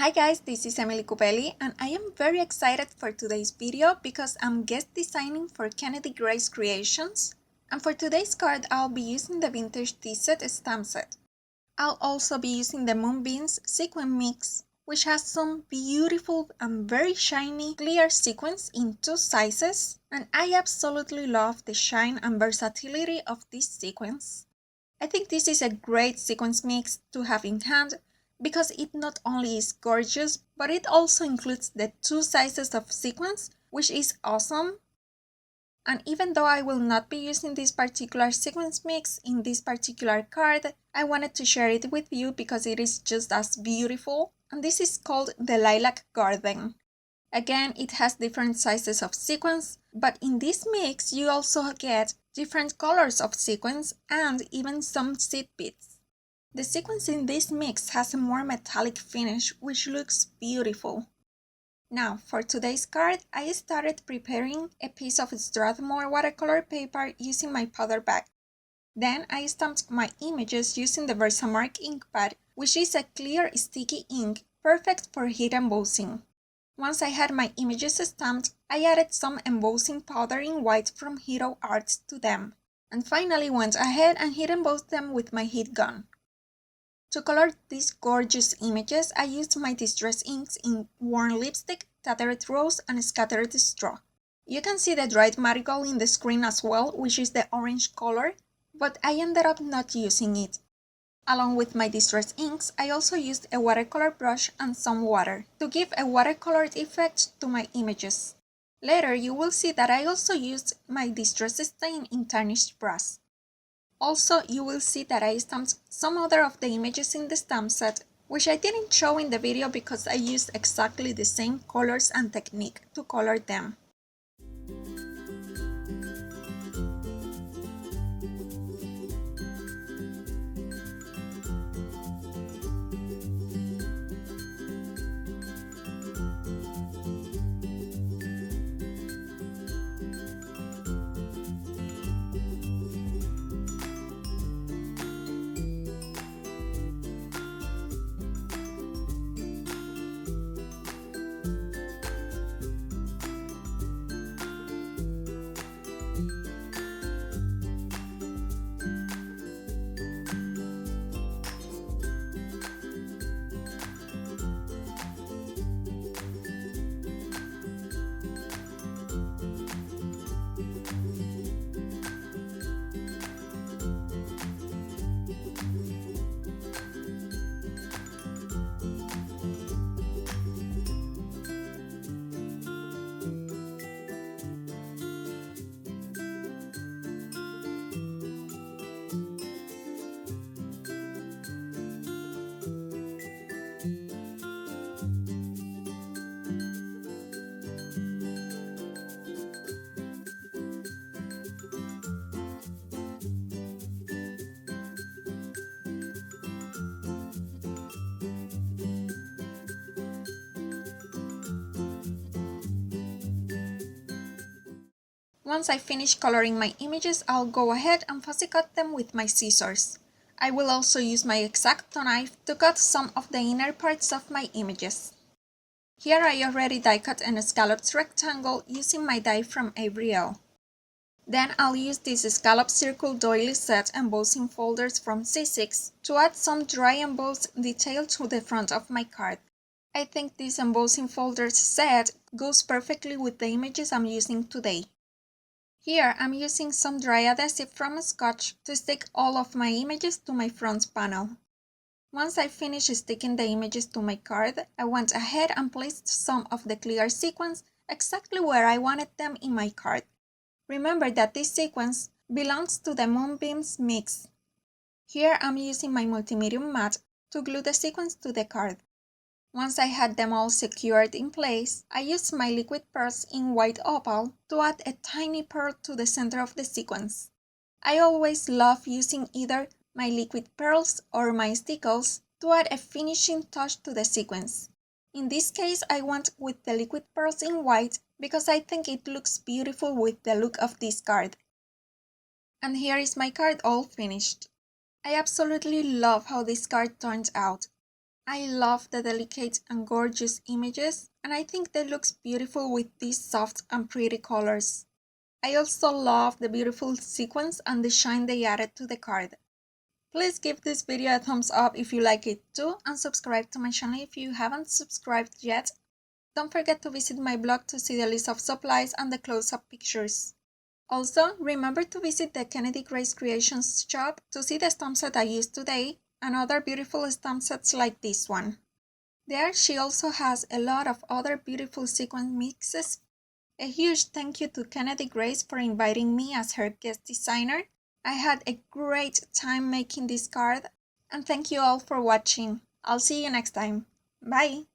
Hi guys, this is Emily Cupelli and I am very excited for today's video because I'm guest designing for Kennedy Grace Creations, and for today's card I'll be using the vintage tea set stamp set. I'll also be using the Moonbeams sequin mix, which has some beautiful and very shiny clear sequins in two sizes, and I absolutely love the shine and versatility of these sequins. I think this is a great sequence mix to have in hand because it not only is gorgeous, but it also includes the two sizes of sequins, which is awesome. And even though I will not be using this particular sequence mix in this particular card, I wanted to share it with you because it is just as beautiful. And this is called the Lilac Garden. Again, it has different sizes of sequins, but in this mix you also get different colors of sequins and even some seed beads. The sequins in this mix has a more metallic finish, which looks beautiful. Now, for today's card, I started preparing a piece of Strathmore watercolor paper using my powder bag. Then I stamped my images using the Versamark ink pad, which is a clear sticky ink, perfect for heat embossing. Once I had my images stamped, I added some embossing powder in white from Hero Arts to them, and finally went ahead and heat embossed them with my heat gun. To color these gorgeous images, I used my distress inks in Worn Lipstick, Tattered Rose, and Scattered Straw. You can see the dried marigold in the screen as well, which is the orange color, but I ended up not using it. Along with my distress inks, I also used a watercolor brush and some water to give a watercolored effect to my images. Later, you will see that I also used my distress stain in tarnished brass. Also, you will see that I stamped some other of the images in the stamp set, which I didn't show in the video because I used exactly the same colors and technique to color them. Once I finish coloring my images, I'll go ahead and fussy cut them with my scissors. I will also use my X-Acto knife to cut some of the inner parts of my images. Here I already die cut an scalloped rectangle using my die from Abrielle. Then I'll use this scallop circle doily set embossing folders from C6 to add some dry embossed detail to the front of my card. I think this embossing folders set goes perfectly with the images I'm using today. Here I'm using some dry adhesive from Scotch to stick all of my images to my front panel. Once I finished sticking the images to my card, I went ahead and placed some of the clear sequins exactly where I wanted them in my card. Remember that this sequence belongs to the Moonbeams mix. Here I'm using my multimedium mat to glue the sequins to the card. Once I had them all secured in place, I used my liquid pearls in white opal to add a tiny pearl to the center of the sequence. I always love using either my liquid pearls or my stickles to add a finishing touch to the sequence. In this case, I went with the liquid pearls in white because I think it looks beautiful with the look of this card. And here is my card all finished. I absolutely love how this card turned out. I love the delicate and gorgeous images, and I think they look beautiful with these soft and pretty colors. I also love the beautiful sequins and the shine they added to the card. Please give this video a thumbs up if you like it too, and subscribe to my channel if you haven't subscribed yet. Don't forget to visit my blog to see the list of supplies and the close-up pictures. Also, remember to visit the Kennedy Grace Creations shop to see the stamp set I used today and other beautiful stamp sets like this one. There she also has a lot of other beautiful sequin mixes. A huge thank you to Kennedy Grace for inviting me as her guest designer. I had a great time making this card, and thank you all for watching. I'll see you next time. Bye!